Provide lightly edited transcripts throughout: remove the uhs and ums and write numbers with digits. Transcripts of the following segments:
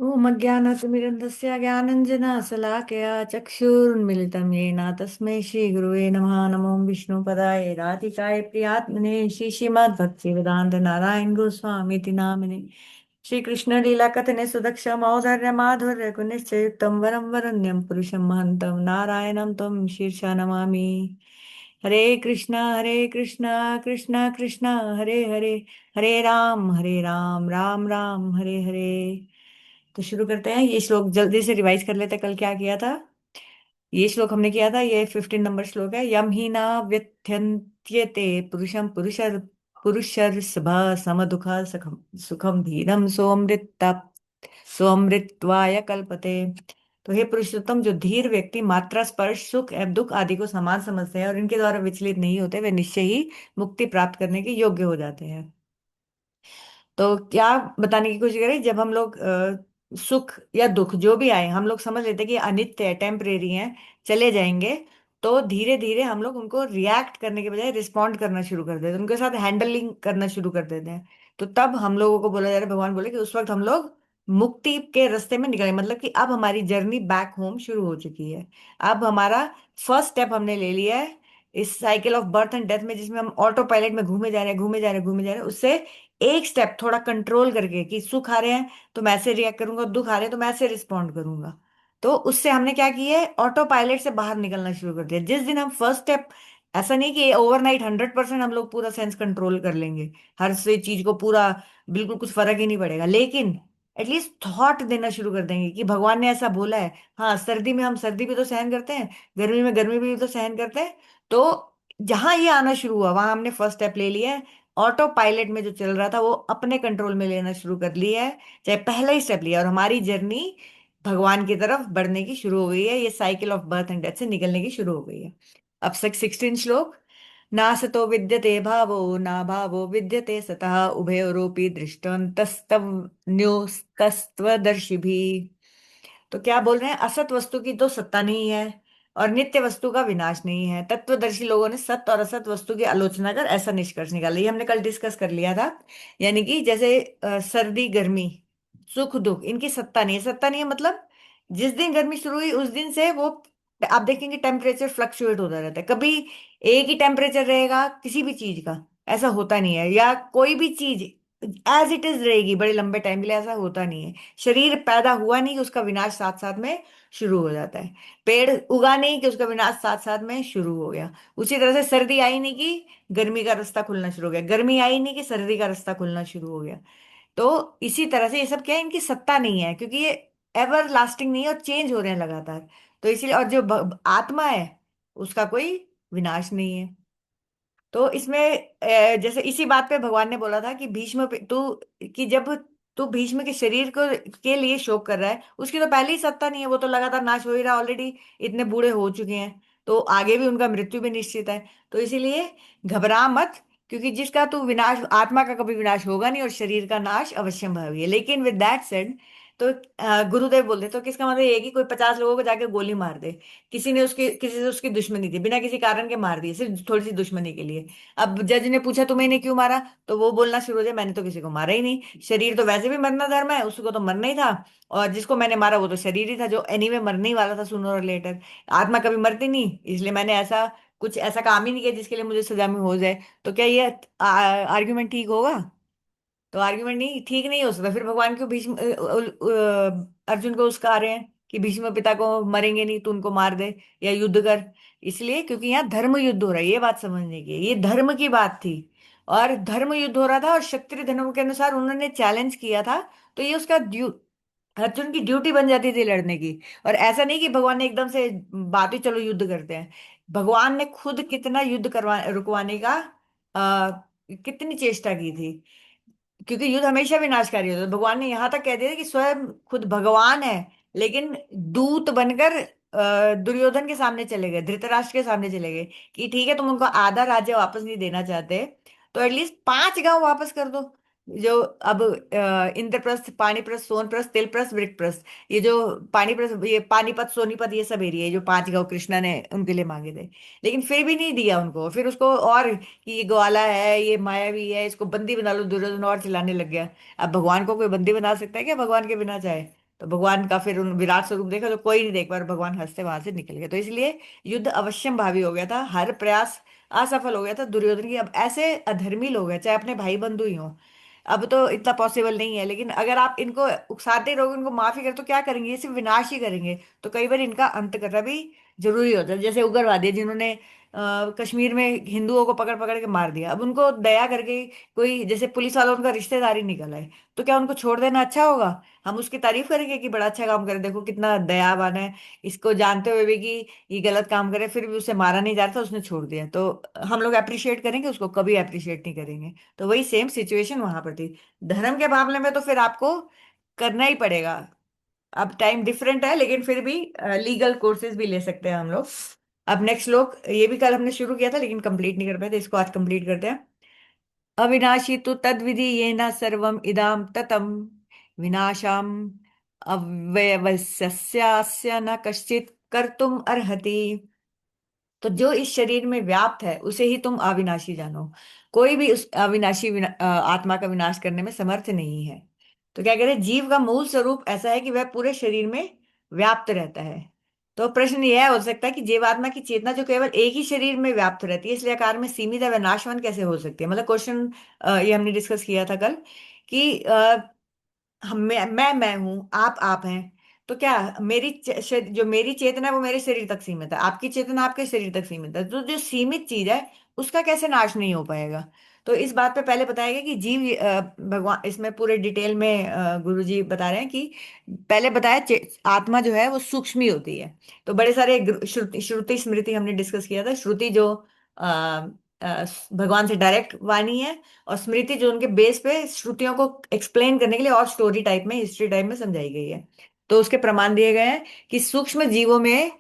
ओम अज्ञानतिमिरन्धस्य ज्ञानञ्जनशलाकया चक्षुरुन्मिलितं येन तस्मै श्रीगुरुवे नमः। नमो विष्णुपदाय राधिकाय प्रियात्मने श्रीमद्भक्तिवेदान्त नारायण गोस्वामीति नामिने श्रीकृष्ण लीला कथने सुदक्षम औदार्य माधुर्य गुणिश्चयुक्तं वरं वरण्यं पुरुषं महन्तं नारायणं तं शीर्षा नमामि। हरे कृष्णा कृष्णा कृष्णा हरे हरे, हरे राम राम राम हरे हरे। तो शुरू करते हैं। ये श्लोक जल्दी से रिवाइज कर लेते हैं, कल क्या किया था। ये श्लोक हमने किया था, ये 15 नंबर श्लोक है। यम ही ना व्यथ्यन्त्यते पुरुषम पुरुषर पुरुषर्षभ सम दुख सखम सुखम धीरम सोमृत्वाय कल्पते। तो हे पुरुषोत्तम, जो धीर व्यक्ति मात्रा स्पर्श सुख एवं दुख आदि को समान समझते हैं और इनके द्वारा विचलित नहीं होते, वे निश्चय ही मुक्ति प्राप्त करने के योग्य हो जाते हैं। तो क्या बताने की कोशिश करें, जब हम लोग सुख या दुख जो भी आए, हम लोग समझ लेते हैं कि अनित्य है, टेम्परेरी है, चले जाएंगे। तो धीरे धीरे हम लोग उनको रिएक्ट करने के बजाय रिस्पॉन्ड करना शुरू कर देते हैं, उनके साथ हैंडलिंग करना शुरू कर देते हैं। तो तब हम लोगों को बोला जा रहा है, भगवान बोले कि उस वक्त हम लोग मुक्ति के रास्ते में निकले, मतलब कि अब हमारी जर्नी बैक होम शुरू हो चुकी है। अब हमारा फर्स्ट स्टेप हमने ले लिया है इस cycle of birth and death में, जिसमें हम ऑटो पायलट में घूमे जा रहे हैं, घूमे जा रहे हैं, घूमे जा रहे हैं। उससे एक स्टेप थोड़ा कंट्रोल करके कि सुख आ रहे हैं तो मैं ऐसे रिएक्ट करूंगा, दुख आ रहे हैं तो मैं ऐसे रिस्पॉन्ड करूंगा। तो उससे हमने क्या किया है, ऑटो पायलट से बाहर निकलना शुरू कर दिया। जिस दिन हम फर्स्ट स्टेप, ऐसा नहीं कि ओवरनाइट 100% हम लोग पूरा सेंस कंट्रोल कर लेंगे, हर से चीज को पूरा, बिल्कुल कुछ फर्क ही नहीं पड़ेगा, लेकिन एटलीस्ट थॉट देना शुरू कर देंगे कि भगवान ने ऐसा बोला है। हाँ, सर्दी में हम सर्दी भी तो सहन करते हैं, गर्मी में गर्मी भी तो सहन करते हैं। तो जहां ये आना शुरू हुआ वहां हमने फर्स्ट स्टेप ले लिया है। ऑटो पायलट में जो चल रहा था वो अपने कंट्रोल में लेना शुरू कर लिया है, चाहे पहला ही स्टेप लिया, और हमारी जर्नी भगवान की तरफ बढ़ने की शुरू हो गई है। ये cycle of birth and death से निकलने की शुरू हो गई है। अब 16 श्लोक। ना सतो विद्यते भावो ना भावो विद्यते सतः उभयोरपि दृष्टवन्तस्तव न्योस्तस्त्वदर्शिभिः। तो क्या बोल रहे हैं, असत वस्तु की तो सत्ता नहीं है और नित्य वस्तु का विनाश नहीं है। तत्वदर्शी लोगों ने सत्य और असत वस्तु की आलोचना कर ऐसा निष्कर्ष निकाला। ये हमने कल डिस्कस कर लिया था। यानी कि जैसे सर्दी गर्मी, सुख दुख, इनकी सत्ता नहीं है। सत्ता नहीं है मतलब जिस दिन गर्मी शुरू हुई उस दिन से वो, आप देखेंगे टेम्परेचर फ्लक्चुएट होता रहता है। कभी एक ही टेम्परेचर रहेगा किसी भी चीज का, ऐसा होता नहीं है। या कोई भी चीज एज इट इज रहेगी बड़े लंबे टाइम के लिए, ऐसा होता नहीं है। शरीर पैदा हुआ नहीं कि उसका विनाश साथ साथ में शुरू हो जाता है। पेड़ उगा नहीं कि उसका विनाश साथ साथ में शुरू हो गया। उसी तरह से सर्दी आई नहीं कि गर्मी का रास्ता खुलना शुरू हो गया, गर्मी आई नहीं कि सर्दी का रास्ता खुलना शुरू हो गया। तो इसी तरह से ये सब क्या है, इनकी सत्ता नहीं है, क्योंकि ये एवर लास्टिंग नहीं है और चेंज हो रहे हैं लगातार। तो इसलिए, और जो आत्मा है उसका कोई विनाश नहीं है। तो इसमें जैसे इसी बात पे भगवान ने बोला था कि तू, कि जब तू भीष्म के शरीर को के लिए शोक कर रहा है, उसकी तो पहले ही सत्ता नहीं है, वो तो लगातार नाश हो ही रहा ऑलरेडी। इतने बूढ़े हो चुके हैं, तो आगे भी उनका मृत्यु भी निश्चित है। तो इसीलिए घबरा मत, क्योंकि जिसका तू विनाश, आत्मा का कभी विनाश होगा नहीं और शरीर का नाश अवश्य भावी है। लेकिन विद दैट सेड, तो गुरुदेव बोलते तो किसका मतलब ये है कि कोई 50 लोगों को जाके गोली मार दे, किसी से उसकी दुश्मनी थी, बिना किसी कारण के मार दी सिर्फ थोड़ी सी दुश्मनी के लिए। अब जज ने पूछा तुम्हें ने क्यों मारा, तो वो बोलना शुरू हो जाए मैंने तो किसी को मारा ही नहीं, शरीर तो वैसे भी मरना धर्म है, उसको तो मरना ही था। और जिसको मैंने मारा वो तो शरीर ही था, जो एनीवे मरने ही वाला था सूनर और लेटर। आत्मा कभी मरती नहीं, इसलिए मैंने ऐसा कुछ ऐसा काम ही नहीं किया जिसके लिए मुझे सजा में हो जाए। तो क्या ये आर्ग्यूमेंट ठीक होगा? तो आर्ग्यूमेंट नहीं ठीक नहीं हो सकता। फिर भगवान क्यों अर्जुन को उसका आ रहे हैं कि भीष्म पिता को मरेंगे नहीं तो उनको मार दे या युद्ध कर। इसलिए क्योंकि यहाँ धर्म युद्ध हो रहा है, ये बात समझने की है। ये धर्म की बात थी और धर्म युद्ध हो रहा था, और क्षत्रिय धर्म के अनुसार उन्होंने चैलेंज किया था। तो ये उसका अर्जुन की ड्यूटी बन जाती थी लड़ने की। और ऐसा नहीं कि भगवान ने एकदम से बात ही चलो युद्ध करते हैं। भगवान ने खुद कितना युद्ध करवा रुकवाने का आ, कितनी चेष्टा की थी, क्योंकि युद्ध हमेशा विनाशकारी होता है। भगवान ने यहां तक कह दिया कि स्वयं खुद भगवान है, लेकिन दूत बनकर दुर्योधन के सामने चले गए, धृतराष्ट्र के सामने चले गए कि ठीक है तुम उनको आधा राज्य वापस नहीं देना चाहते, तो एटलीस्ट 5 गांव वापस कर दो। जो अब इंद्रप्रस्थ, पानीप्रस्थ, सोनप्रस्थ, तिलप्रस्थ, वृकप्रस्थ, ये जो पानीप्रस्थ, ये पानीपत, सोनीपत, ये सब एरिया, जो 5 गांव कृष्णा ने उनके लिए मांगे थे, लेकिन फिर भी नहीं दिया उनको। फिर उसको और कि ये ग्वाला है, ये मायावी है, इसको बंदी बना लो, दुर्योधन और चिल्लाने लग गया। अब भगवान को कोई बंदी बना सकता है क्या, भगवान के बिना चाहे? तो भगवान का फिर उन विराट स्वरूप देखा तो कोई नहीं देख पा रहा, भगवान हंसते वहां से निकल गए। तो इसलिए युद्ध अवश्यम भावी हो गया था, हर प्रयास असफल हो गया था दुर्योधन की। अब ऐसे अधर्मी लोग हैं, चाहे अपने भाई बंधु ही हो, अब तो इतना पॉसिबल नहीं है, लेकिन अगर आप इनको उकसाते रहोगे, उनको माफी कर, तो क्या करेंगे, ये सिर्फ विनाश ही करेंगे। तो कई बार इनका अंत करना भी जरूरी होता है। जैसे उग्रवादी है, जिन्होंने कश्मीर में हिंदुओं को पकड़ पकड़ के मार दिया, अब उनको दया करके कोई, जैसे पुलिस वाला उनका रिश्तेदार ही निकला है, तो क्या उनको छोड़ देना अच्छा होगा? हम उसकी तारीफ करेंगे कि बड़ा अच्छा काम करे, देखो कितना दयावान है, इसको जानते हुए भी कि ये गलत काम करे, फिर भी उसे मारा नहीं जा रहा था, उसने छोड़ दिया, तो हम लोग अप्रिशिएट करेंगे उसको? कभी अप्रिशिएट नहीं करेंगे। तो वही सेम सिचुएशन वहां पर थी। धर्म के मामले में तो फिर आपको करना ही पड़ेगा। अब टाइम डिफरेंट है, लेकिन फिर भी लीगल कोर्सेज भी ले सकते हैं हम लोग। अब नेक्स्ट श्लोक, ये भी कल हमने शुरू किया था लेकिन कंप्लीट नहीं कर पाए थे, इसको आज कंप्लीट करते हैं। अविनाशी तु तद्विधि येन सर्वम इदाम ततम विनाशाम अव्यवस्यस्य न कश्चित कर्तुम अर्हति। तो जो इस शरीर में व्याप्त है उसे ही तुम अविनाशी जानो। कोई भी उस अविनाशी आत्मा का विनाश करने में समर्थ नहीं है। तो क्या कह रहे हैं, जीव का मूल स्वरूप ऐसा है कि वह पूरे शरीर में व्याप्त रहता है। तो प्रश्न यह हो सकता है कि जीवात्मा की चेतना जो केवल एक ही शरीर में व्याप्त रहती है, इसलिए आकार में सीमित है, वह नाशवान कैसे हो सकती है? मतलब क्वेश्चन, ये हमने डिस्कस किया था कल कि हम मैं हूं, आप हैं। तो क्या मेरी जो मेरी चेतना है वो मेरे शरीर तक सीमित है, आपकी चेतना आपके शरीर तक सीमित है, तो जो सीमित चीज है उसका कैसे नाश नहीं हो पाएगा? तो इस बात पे पहले बताया गया कि जीव, भगवान इसमें पूरे डिटेल में गुरु जी बता रहे हैं कि पहले बताया आत्मा जो है वो सूक्ष्म ही होती है। तो बड़े सारे श्रुति श्रुति स्मृति हमने डिस्कस किया था। श्रुति जो अ, भगवान से डायरेक्ट वाणी है, और स्मृति जो उनके बेस पे श्रुतियों को एक्सप्लेन करने के लिए और स्टोरी टाइप में, हिस्ट्री टाइप में समझाई गई है। तो उसके प्रमाण दिए गए हैं कि सूक्ष्म जीवों में,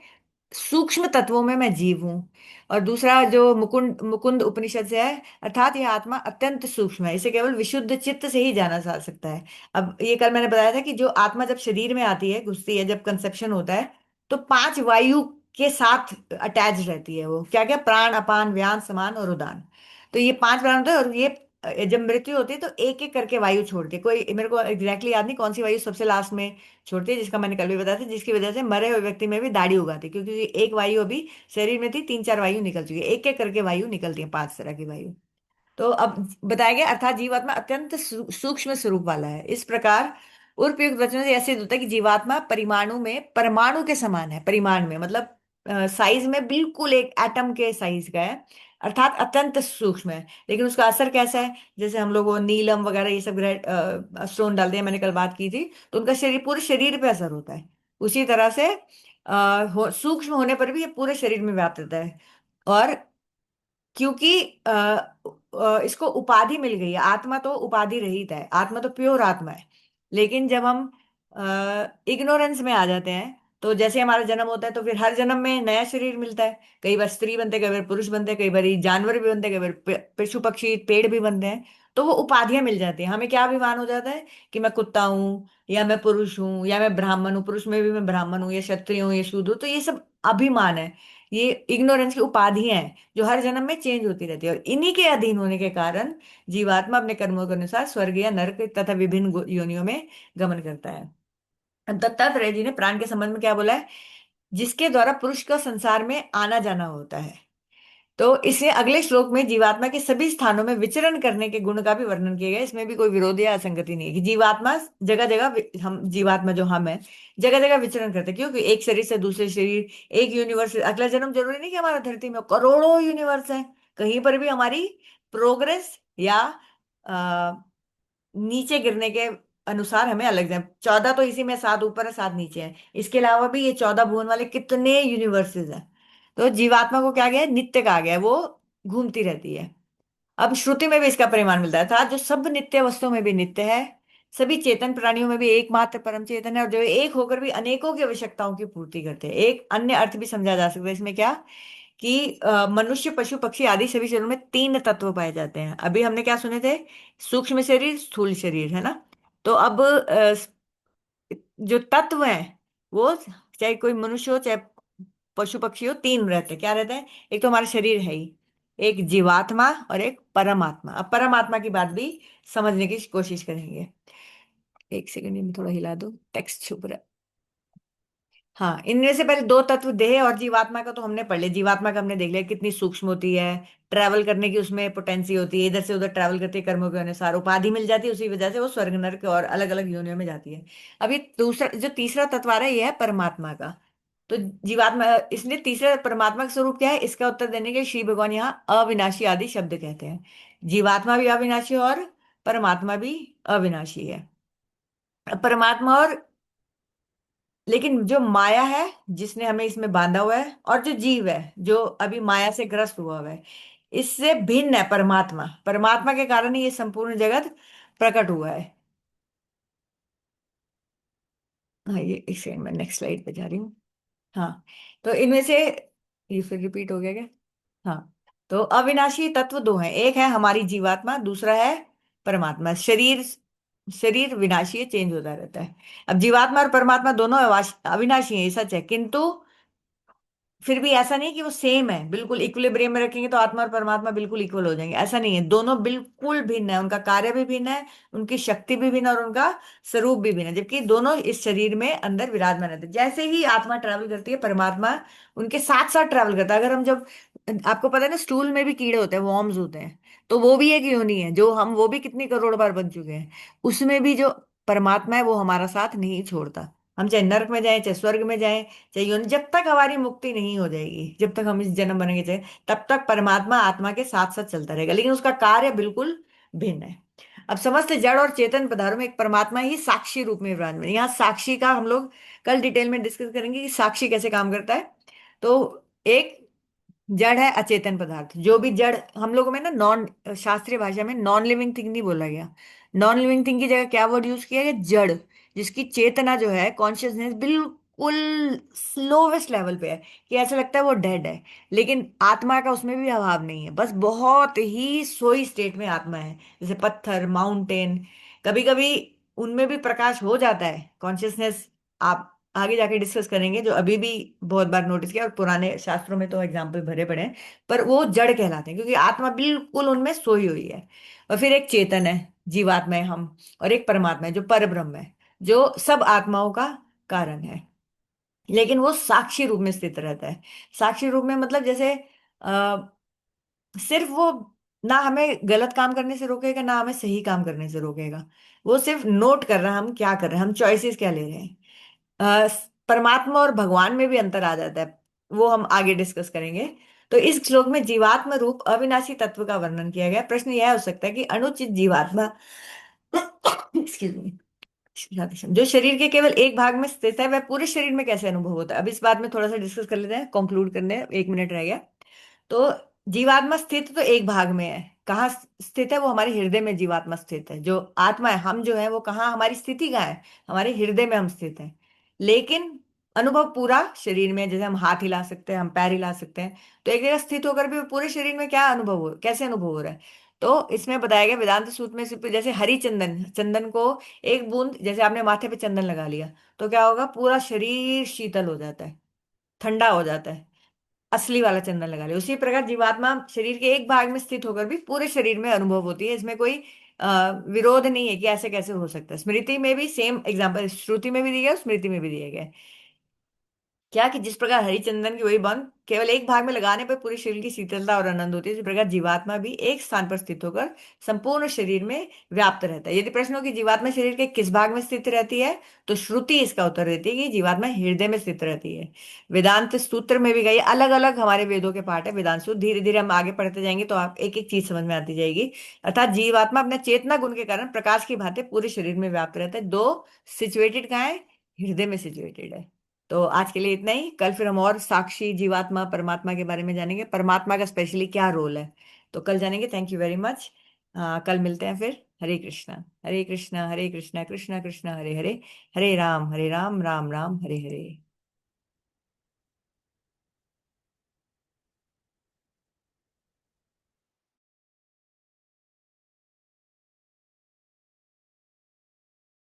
सूक्ष्म तत्वों में मैं जीव हूं। और दूसरा जो मुकुंद मुकुंद उपनिषद से है, अर्थात यह आत्मा अत्यंत सूक्ष्म है, इसे केवल विशुद्ध चित्त से ही जाना जा सकता है। अब ये कल मैंने बताया था कि जो आत्मा जब शरीर में आती है, घुसती है, जब कंसेप्शन होता है, तो पांच वायु के साथ अटैच रहती है। वो क्या क्या, प्राण, अपान, व्यान, समान और उदान। तो ये पांच प्राण होते हैं, और ये जब मृत्यु होती है तो एक एक करके वायु छोड़ती है। कोई मेरे को एग्जैक्टली याद नहीं कौन सी वायु सबसे लास्ट में छोड़ती है, जिसका मैंने कल भी बताया था, जिसकी वजह से मरे हुए व्यक्ति में भी दाढ़ी उगाती है, क्योंकि एक वायु अभी शरीर में थी, तीन चार वायु निकल चुकी है, एक एक करके वायु निकलती है, पांच तरह की वायु। तो अब बताया गया, अर्थात जीवात्मा अत्यंत सूक्ष्म स्वरूप वाला है। इस प्रकार उपयुक्त वचनों से ऐसे होता है कि जीवात्मा परिमाणु में परमाणु के समान है। परिमाण में मतलब साइज में बिल्कुल एक एटम के साइज का है, अर्थात अत्यंत सूक्ष्म है। लेकिन उसका असर कैसा है? जैसे हम लोग वो नीलम वगैरह ये सब ग्रह स्टोन डालते हैं, मैंने कल बात की थी, तो उनका शरीर, पूरे शरीर पे असर होता है। उसी तरह से सूक्ष्म होने पर भी ये पूरे शरीर में व्याप्त रहता है। और क्योंकि इसको उपाधि मिल गई है, आत्मा तो उपाधि रहित है, आत्मा तो प्योर आत्मा है। लेकिन जब हम इग्नोरेंस में आ जाते हैं, तो जैसे हमारा जन्म होता है तो फिर हर जन्म में नया शरीर मिलता है, कई बार स्त्री बनते हैं, कई बार पुरुष बनते हैं, कई बार ये जानवर भी बनते हैं, कई बार पशु पक्षी पेड़ भी बनते हैं। तो वो उपाधियां मिल जाती हैं, हमें क्या अभिमान हो जाता है कि मैं कुत्ता हूँ, या मैं पुरुष हूँ, या मैं ब्राह्मण हूँ, पुरुष में भी मैं ब्राह्मण हूँ, या क्षत्रिय हूँ, या शूद्र हूँ। तो ये सब अभिमान है, ये इग्नोरेंस की उपाधियां हैं जो हर जन्म में चेंज होती रहती है। और इन्हीं के अधीन होने के कारण जीवात्मा अपने कर्मों के अनुसार स्वर्ग या नरक तथा विभिन्न योनियों में गमन करता है। दत्तात्रेय जी ने प्राण के संबंध में क्या बोला है? जिसके द्वारा पुरुष का संसार में आना जाना होता है। तो इसे अगले श्लोक में जीवात्मा के सभी स्थानों में विचरण करने के गुण का भी वर्णन किया गया है। इसमें भी कोई विरोध या असंगति नहीं है कि जीवात्मा जगह जगह, हम जीवात्मा जो हम है, जगह जगह विचरण करते हैं। क्योंकि एक शरीर से दूसरे शरीर, एक यूनिवर्स से अगला जन्म, जरूरी नहीं कि हमारा धरती में करोड़ों यूनिवर्स है, कहीं पर भी हमारी प्रोग्रेस या नीचे गिरने के अनुसार हमें अलग जाए। 14 तो इसी में, 7 ऊपर है 7 नीचे है, इसके अलावा भी ये 14 भुवन वाले कितने यूनिवर्सेस हैं। तो जीवात्मा को क्या गया है, नित्य कहा गया है, वो घूमती रहती है। अब श्रुति में भी इसका परिमाण मिलता है था, जो सब नित्य वस्तुओं में भी नित्य है, सभी चेतन प्राणियों में भी एकमात्र परम चेतन है, और जो एक होकर भी अनेकों की आवश्यकताओं की पूर्ति करते हैं। एक अन्य अर्थ भी समझा जा सकता है इसमें, क्या कि मनुष्य, पशु, पक्षी आदि सभी शरीरों में तीन तत्व पाए जाते हैं। अभी हमने क्या सुने थे? सूक्ष्म शरीर, स्थूल शरीर, है ना? तो अब जो तत्व हैं वो, चाहे कोई मनुष्य हो चाहे पशु पक्षी हो, तीन रहते हैं। क्या रहते हैं? एक तो हमारा शरीर है ही, एक जीवात्मा, और एक परमात्मा। अब परमात्मा की बात भी समझने की कोशिश करेंगे। एक सेकंड में थोड़ा हिला दो, टेक्स्ट छुप रहा है। हाँ, इनमें से पहले दो तत्व, देह और जीवात्मा का तो हमने पढ़ लिया। जीवात्मा का हमने देख लिया कितनी सूक्ष्म होती है, ट्रैवल करने की उसमें पोटेंसी होती है, इधर से उधर ट्रैवल करती है कर्मों के अनुसार, उपाधि मिल जाती है, उसी वजह से वो स्वर्ग नरक और अलग अलग योनियों में जाती है। अब ये दूसरा जो तीसरा तत्व आ रहा है, ये है परमात्मा का। तो जीवात्मा, इसलिए तीसरा परमात्मा का स्वरूप क्या है, इसका उत्तर देने के लिए श्री भगवान यहाँ अविनाशी आदि शब्द कहते हैं। जीवात्मा भी अविनाशी और परमात्मा भी अविनाशी है। अब परमात्मा और, लेकिन जो माया है जिसने हमें इसमें बांधा हुआ है, और जो जीव है जो अभी माया से ग्रस्त हुआ हुआ है, इससे भिन्न है परमात्मा। परमात्मा के कारण ही ये संपूर्ण जगत प्रकट हुआ है। हाँ, ये एक सेकंड में नेक्स्ट स्लाइड पे जा रही हूँ। हाँ, तो इनमें से, ये फिर रिपीट हो गया क्या? हाँ, तो अविनाशी तत्व दो हैं, एक है हमारी जीवात्मा, दूसरा है परमात्मा। शरीर, शरीर विनाशी है, चेंज होता रहता है। अब जीवात्मा और परमात्मा दोनों अविनाशी हैं, ये सच है, किंतु फिर भी ऐसा नहीं कि वो सेम है, बिल्कुल इक्विलिब्रियम में रखेंगे तो आत्मा और परमात्मा बिल्कुल इक्वल हो जाएंगे, ऐसा नहीं है। दोनों बिल्कुल भिन्न है, उनका कार्य भी भिन्न है, उनकी शक्ति भी भिन्न है, और उनका स्वरूप भी भिन्न है, जबकि दोनों इस शरीर में अंदर विराजमान रहते हैं। जैसे ही आत्मा ट्रैवल करती है, परमात्मा उनके साथ साथ ट्रैवल करता है। अगर हम जब, आपको पता है ना, स्टूल में भी कीड़े होते हैं, वॉर्म्स होते हैं, तो वो भी एक योनि है, जो हम वो भी कितनी करोड़ बार बन चुके हैं। उसमें भी जो परमात्मा है वो हमारा साथ नहीं छोड़ता। हम चाहे नरक में जाएं, चाहे स्वर्ग में जाएं, चाहिए उन्हें, जब तक हमारी मुक्ति नहीं हो जाएगी, जब तक हम इस जन्म बनेंगे चाहे, तब तक परमात्मा आत्मा के साथ साथ चलता रहेगा, लेकिन उसका कार्य बिल्कुल भिन्न है। अब समस्त जड़ और चेतन पदार्थों में एक परमात्मा ही साक्षी रूप में विराजमान है। यहाँ साक्षी का हम लोग कल डिटेल में डिस्कस करेंगे कि साक्षी कैसे काम करता है। तो एक जड़ है अचेतन पदार्थ, जो भी जड़, हम लोगों में ना नॉन, शास्त्रीय भाषा में नॉन लिविंग थिंग नहीं बोला गया। नॉन लिविंग थिंग की जगह क्या वर्ड यूज किया गया, जड़, जिसकी चेतना जो है, कॉन्शियसनेस बिल्कुल स्लोवेस्ट लेवल पे है, कि ऐसा लगता है वो डेड है। लेकिन आत्मा का उसमें भी अभाव नहीं है, बस बहुत ही सोई स्टेट में आत्मा है। जैसे पत्थर, माउंटेन, कभी कभी उनमें भी प्रकाश हो जाता है, कॉन्शियसनेस। आप आगे जाके डिस्कस करेंगे, जो अभी भी बहुत बार नोटिस किया, और पुराने शास्त्रों में तो एग्जाम्पल भरे पड़े हैं, पर वो जड़ कहलाते हैं, क्योंकि आत्मा बिल्कुल उनमें सोई हुई है। और फिर एक चेतन है, जीवात्मा है हम, और एक परमात्मा है जो परब्रह्म है, जो सब आत्माओं का कारण है, लेकिन वो साक्षी रूप में स्थित रहता है। साक्षी रूप में मतलब जैसे सिर्फ वो ना हमें गलत काम करने से रोकेगा, ना हमें सही काम करने से रोकेगा। वो सिर्फ नोट कर रहा है हम क्या कर रहे हैं, हम चॉइसेस क्या ले रहे हैं। परमात्मा और भगवान में भी अंतर आ जाता है, वो हम आगे डिस्कस करेंगे। तो इस श्लोक में जीवात्मा रूप अविनाशी तत्व का वर्णन किया गया है। प्रश्न यह हो सकता है कि अनुचित जीवात्मा एक्सक्यूज मी, जो शरीर के केवल एक भाग में स्थित है, वह पूरे शरीर में कैसे अनुभव होता है। अब इस बात में थोड़ा सा डिस्कस कर लेते हैं, कंक्लूड करने, 1 मिनट रह गया। तो जीवात्मा स्थित तो एक भाग में है, कहाँ स्थित है, वो हमारे हृदय में जीवात्मा स्थित है। जो आत्मा है, हम जो है, वो कहाँ, हमारी स्थिति कहाँ है, हमारे हृदय में हम स्थित हैं। लेकिन अनुभव पूरा शरीर में, जैसे हम हाथ हिला सकते हैं, हम पैर हिला सकते हैं, तो एक जगह स्थित होकर भी पूरे शरीर में क्या अनुभव हो, कैसे अनुभव हो रहा है। तो इसमें बताया गया वेदांत सूत्र में, सिर्फ जैसे हरी चंदन, चंदन को एक बूंद, जैसे आपने माथे पे चंदन लगा लिया, तो क्या होगा, पूरा शरीर शीतल हो जाता है, ठंडा हो जाता है, असली वाला चंदन लगा ले। उसी प्रकार जीवात्मा शरीर के एक भाग में स्थित होकर भी पूरे शरीर में अनुभव होती है। इसमें कोई विरोध नहीं है कि ऐसे कैसे हो सकता है। स्मृति में भी सेम एग्जाम्पल, श्रुति में भी दिया गया, स्मृति में भी दिया गया है। क्या कि जिस प्रकार हरिचंदन की वही बंद केवल एक भाग में लगाने पर पूरे शरीर की शीतलता और आनंद होती है, इसी प्रकार जीवात्मा भी एक स्थान पर स्थित होकर संपूर्ण शरीर में व्याप्त रहता है। यदि प्रश्न हो कि जीवात्मा शरीर के किस भाग में स्थित रहती है, तो श्रुति इसका उत्तर देती है कि जीवात्मा हृदय में स्थित रहती है। वेदांत सूत्र में भी गई, अलग अलग हमारे वेदों के पार्ट है वेदांत सूत्र, धीरे धीरे हम आगे पढ़ते जाएंगे तो आप एक एक चीज समझ में आती जाएगी। अर्थात जीवात्मा अपने चेतना गुण के कारण प्रकाश की भांति पूरे शरीर में व्याप्त रहता है। दो सिचुएटेड कहाँ है, हृदय में सिचुएटेड है। तो आज के लिए इतना ही, कल फिर हम और साक्षी, जीवात्मा, परमात्मा के बारे में जानेंगे, परमात्मा का स्पेशली क्या रोल है, तो कल जानेंगे। Thank you very much. कल मिलते हैं फिर। हरे कृष्णा, हरे कृष्णा, हरे कृष्णा, कृष्णा कृष्णा हरे हरे, हरे राम राम राम हरे हरे।